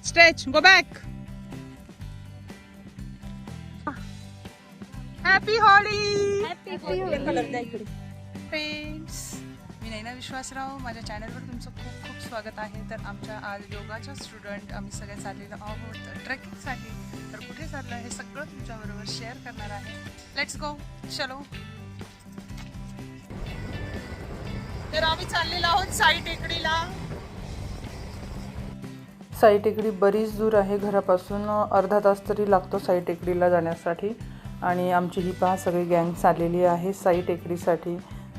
Stretch, go back. Happy Holi friends. मी नैना विश्वासराव, माझ्या चॅनलवर तुमचं खूप खूप स्वागत आहे. तर आमच्या आज योगाच्या स्टुडंट आम्ही सगळे चाललेलो आहोत ट्रेकिंगसाठी. तर कुठे चाललं हे सगळं तुमच्याबरोबर शेअर करणार आहे. लेट्स गो, चलो. तर आम्ही चाललेलो आहोत साई टेकडीला. साई टेकडी बरीच दूर आहे घरापासून, अर्धा तास तरी लागतो साई टेकडीला जाण्यासाठी. आणि आमची ही पहा सगळी गँग चाललेली आहे साई टेकडीसाठी.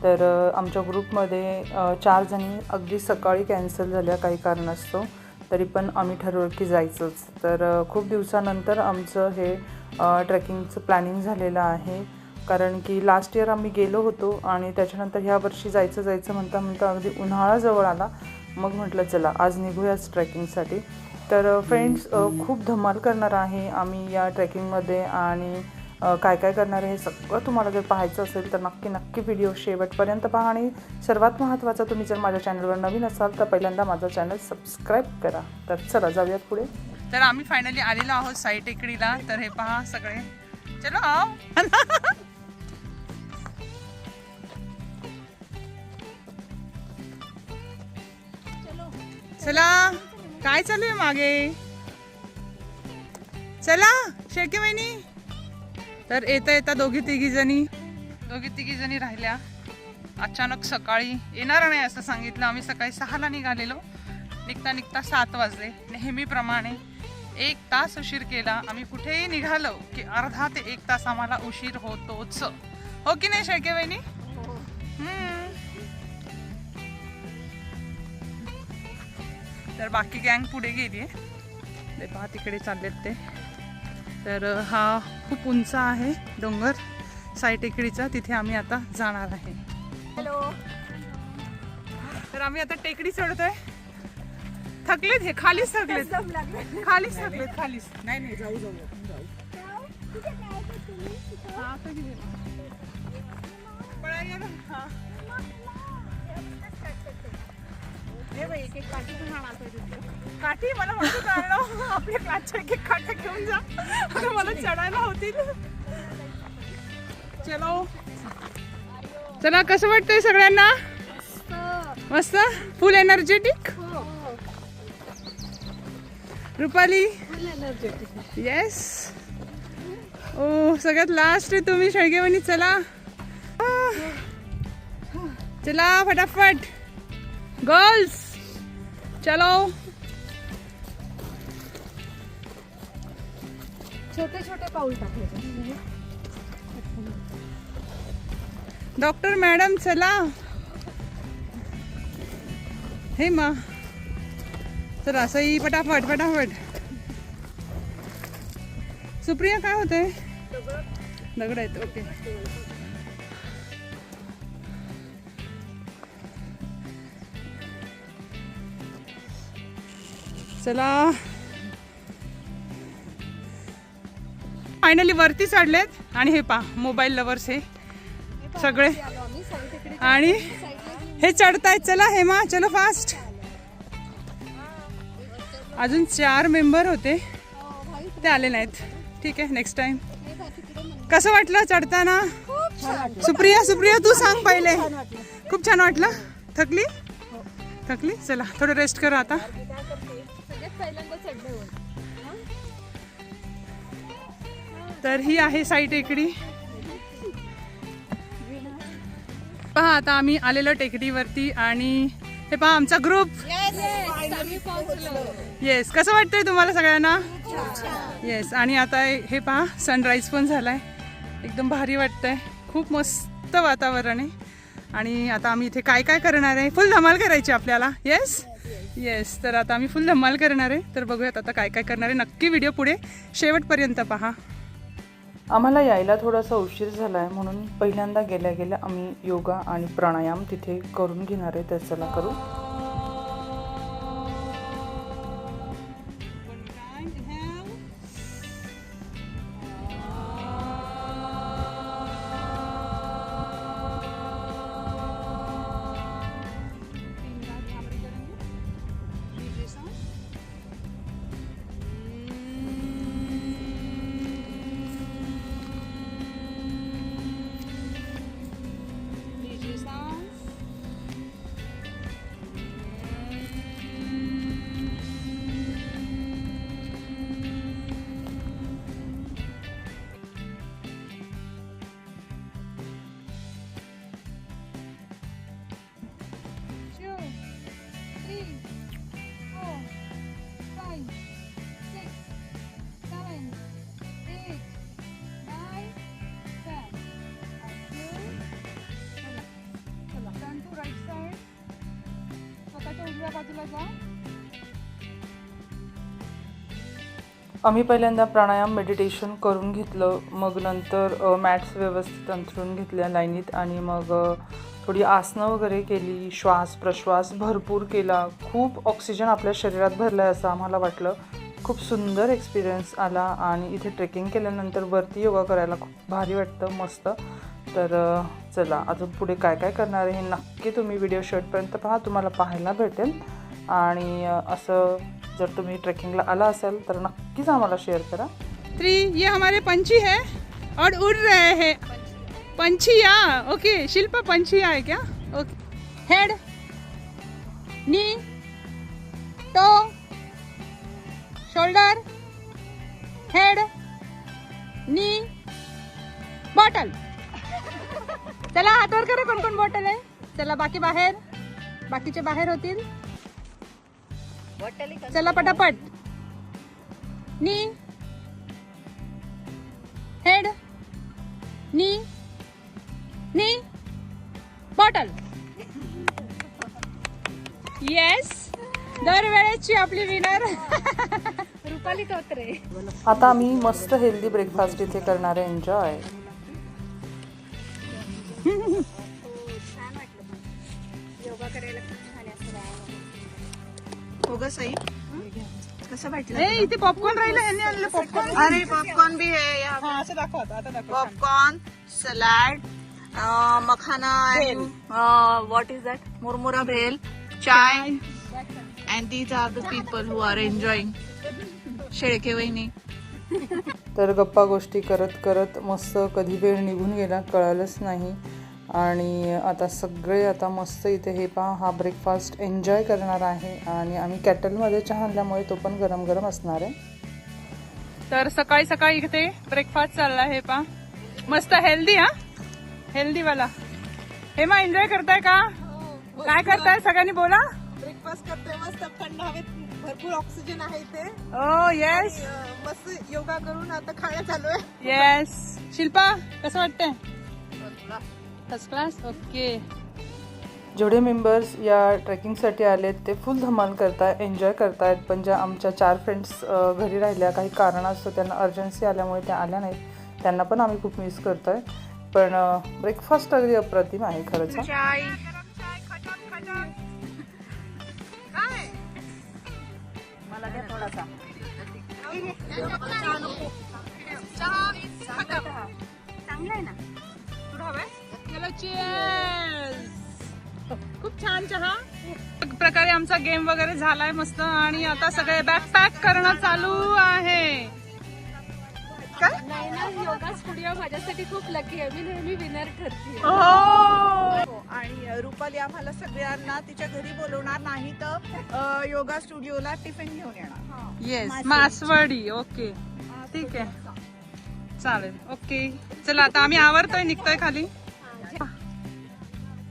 तर आमच्या ग्रुपमध्ये 4 जणी अगदी सकाळी कॅन्सल झाल्या काही कारणास्तव, तरी पण आम्ही ठरवलं की जायचंच. तर खूप दिवसानंतर आमचं हे ट्रेकिंगचं प्लॅनिंग झालेलं आहे. कारण की लास्ट इयर आम्ही गेलो होतो आणि त्याच्यानंतर ह्या वर्षी जायचं म्हणता म्हणता अगदी उन्हाळा जवळ आला. मग म्हटलं चला आज निघूयाच ट्रेकिंगसाठी. तर फ्रेंड्स खूप धमाल करणार आहे आम्ही या ट्रेकिंगमध्ये. आणि काय काय करणार आहे हे सगळं तुम्हाला जर पाहायचं असेल तर नक्की व्हिडिओ शेवटपर्यंत पहा. आणि सर्वात महत्त्वाचं, तुम्ही जर माझ्या चॅनलवर नवीन असाल तर पहिल्यांदा माझा चॅनल सबस्क्राईब करा. तर चला जाऊयात पुढे. तर आम्ही फायनली आलेलो आहोत साई टेकडीला. तर हे पहा सगळे, चलो आओ. चला, काय चालू आहे मागे? चला शेळके वहिनी. तर येता दोघी तिघी जणी राहिल्या. अचानक सकाळी येणार नाही असं सांगितलं. आम्ही सकाळी 6ला निघालेलो. निघता 7 वाजले. नेहमीप्रमाणे 1 तास उशीर केला. आम्ही कुठेही निघालो की अर्धा ते 1 तास आम्हाला उशीर होतोच. हो की नाही शेळके वहिनी? तर बाकी गँग पुढे गेली आहे. ते पहा तिकडे चाललेत ते. तर हा खूप उंच आहे डोंगर साई टेकडीचा, तिथे आम्ही आता जाणार आहे. हॅलो. तर आम्ही आता टेकडी चढतोय. थकलेत हे, खालीच थकलेत. नाही जाऊ. काठी मला म्हणतो आपल्या क्लासच्या एक काठ्या घेऊन जा, मला चढायला होतील. चला, कसं वाटतंय सगळ्यांना? मस्त, फुल एनर्जेटिक. रुपाली? येस. ओ सगळ्यात लास्ट आहे तुम्ही शेळगेवानी. चला फटाफट गर्ल्स, चलो. छोटे पाऊल टाकले. डॉक्टर मॅडम चला. हे मा चला सई, फटाफट. सुप्रिया काय होते? दगड आहेत. ओके. चला फायनली वरती चढलेत. आणि हे पहा मोबाईल लवर्स हे सगळे आणि हे चढतायत. चला हेमा, चलो फास्ट. अजून 4 मेंबर होते, ते आले नाहीत. ठीक आहे, नेक्स्ट टाइम. कसं वाटलं चढताना? सुप्रिया तू सांग पहिले. खूप छान वाटलं. थकली? चला थोडं रेस्ट करा आता. तर ही आहे साई टेकडी. पहा आता आम्ही आलेलो टेकडीवरती. आणि हे पहा आमचा ग्रुप. येस. कसं वाटतंय तुम्हाला सगळ्यांना? येस. आणि आता हे पहा सनराईज पण झालाय. एकदम भारी वाटतंय. खूप मस्त वातावरण आहे. आणि आता आम्ही इथे काय करणार आहे? फुल धमाल करायची आपल्याला. येस. तर आता आम्ही फुल धमाल करणार आहे. तर बघूयात आता काय करणार आहे. नक्की व्हिडिओ पुढे शेवटपर्यंत पहा. आम्हाला यायला थोडासा उशीर झाला आहे, म्हणून पहिल्यांदा गेल्या आम्ही योगा आणि प्राणायाम तिथे करून घेणार आहे. तर चला करू. चला जा. आम्ही पहिल्यांदा प्राणायाम मेडिटेशन करून घेतलं, मग नंतर मॅट्स व्यवस्थित अंथरून घेतल्या लाईनीत आणि मग थोडी आसनं वगैरे केली, श्वास प्रश्वास भरपूर केला. खूप ऑक्सिजन आपल्या शरीरात भरलं आहे असं आम्हाला वाटलं. खूप सुंदर एक्सपिरियन्स आला आणि इथे ट्रेकिंग केल्यानंतर वरती योगा करायला खूप भारी वाटतं, मस्त. तर चला अजून पुढे काय काय करणार आहे हे नक्की तुम्ही व्हिडिओ शेवटपर्यंत पहा, तुम्हाला पाहायला भेटेल. आणि असं जर तुम्ही ट्रेकिंगला आला असाल तर नक्कीच आम्हाला शेअर करा. 3 ये हमारे पंछी है और उड़ रहे हैं. पंछिया. ओके शिल्पा पंछिया है क्या? ओके. हेड, नी, टो, शोल्डर, हेड, नी, बॉटल. चला हात वर करा. कोण कोण बॉटल आहे? चला बाकी बाहेर, बाकीचे बाहेर होतील. चला पटापट. नी, हेड, नी, नी, बॉटल. येस, दरवेळेची आपली विनर रुपाली तोत्रे. आता आम्ही मस्त हेल्दी ब्रेकफास्ट इथे करणार आहे. एन्जॉय. छान वाटलं. योगा करायला खूप छान आहे असं व्यायाम. हो ग सई, कसं वाटलं? ए इथे पॉपकॉर्न राहिलं, यांनी आणलं पॉपकॉर्न. अरे पॉपकॉर्न भी है यहाँ. हा असं दाखव आता दाखव. Popcorn, salad, makhana, what is that? मुरमुरा भेल, चाय. And these are the people who are enjoying. Shelke वहिनी. तर गप्पा गोष्टी करत करत मस्त कधी वेळ निघून गेला कळालंच नाही. आणि आता सगळे आता मस्त इथे हे पहा हा ब्रेकफास्ट एन्जॉय करणार आहे. आणि आम्ही कॅटलमध्ये चहा आणल्यामुळे तो पण गरम गरम असणार आहे. तर सकाळी सकाळी इथे ब्रेकफास्ट चालला आहे पा, मस्त हेल्दी. हा हेल्दी वाला. हेमा एन्जॉय करताय का? काय करताय सगळ्यांनी बोला. ब्रेकफास्ट करतोय मस्त थंड हवेत, भरपूर ऑक्सिजन आहे इथे. ओ येस मस्त योगा करून आता खाणं चालू आहे. येस. शिल्पा कसं वाटतंय? First class. ओके. जेवढे मेंबर्स या ट्रेकिंगसाठी आलेत ते फुल धमाल करतायत, एन्जॉय करतायत. पण ज्या आमच्या 4 फ्रेंड्स घरी राहिल्या काही कारणास्तव, त्यांना अर्जन्सी आल्यामुळे त्या आल्या नाहीत, त्यांना पण आम्ही खूप मिस करतोय. पण ब्रेकफास्ट अगदी अप्रतिम आहे खरंच. चाय. मला द्या थोडासा. चांगलं आहे ना. चलो cheers. खूप छान चहा. एक प्रकारे आमचा गेम वगैरे झालाय मस्त. आणि आता सगळे बॅग पॅक करणं चालू आहे. नाही ना, योगा स्टुडिओ माझ्यासाठी खूप लकी आहे. मी नेहमी विनर ठरते. आणि रुपाली आम्हाला सगळ्यांना तिच्या घरी बोलवणार नाही तर योगा स्टुडिओला टिफिन घेऊन येणार. येस मासवडी. ओके ठीक आहे चालेल. ओके चला आता आम्ही आवरतोय, निघतोय खाली.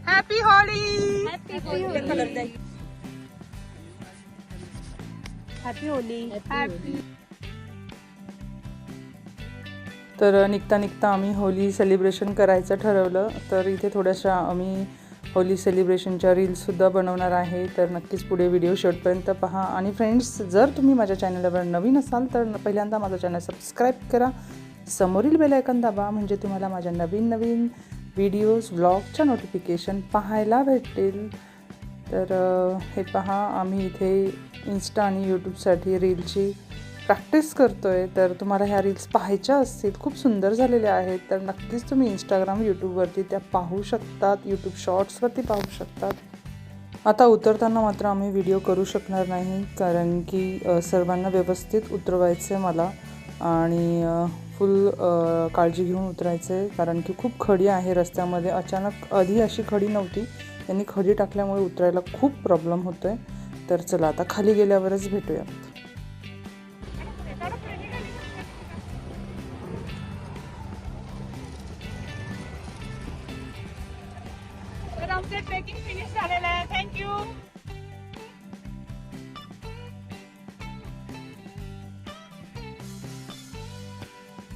Happy Holy. Happy Holy. Happy. तर निघता निघता आम्ही होली सेलिब्रेशन करायचं ठरवलं. तर इथे थोड्याशा आम्ही होली सेलिब्रेशनच्या रील्ससुद्धा बनवणार आहे. तर नक्कीच पुढे व्हिडिओ शेवटपर्यंत पहा. आणि फ्रेंड्स, जर तुम्ही माझ्या चॅनलवर नवीन असाल तर पहिल्यांदा माझं चॅनल सबस्क्राईब करा, समोरील बेल आयकॉन दाबा, म्हणजे तुम्हाला माझ्या नवीन नवीन व्हिडिओज व्लॉगच्या नोटिफिकेशन पाहायला भेटतील. तर हे पहा आम्ही इथे इन्स्टा आणि यूट्यूबसाठी रीलची प्रॅक्टिस करतोय. तर तुम्हाला ह्या रील्स पाहायच्या असतील, खूप सुंदर झालेल्या आहेत, तर नक्कीच तुम्ही इंस्टाग्राम यूट्यूबवरती त्या पाहू शकतात, यूट्यूब शॉर्ट्सवरती पाहू शकतात. आता उतरताना मात्र आम्ही व्हिडिओ करू शकणार नाही, कारण की सर्वांना व्यवस्थित उतरवायचं आहे मला. आणि फुल काळजी घेऊन उतरायचं आहे, कारण की खूप खडी आहे रस्त्यामध्ये. अचानक आधी अशी खडी नव्हती, त्यांनी खडी टाकल्यामुळे उतरायला खूप प्रॉब्लेम होतो आहे. तर चला आता खाली गेल्यावरच भेटूया. तर आमचं ट्रेकिंग फिनिश झालेलं आहे. थँक्यू.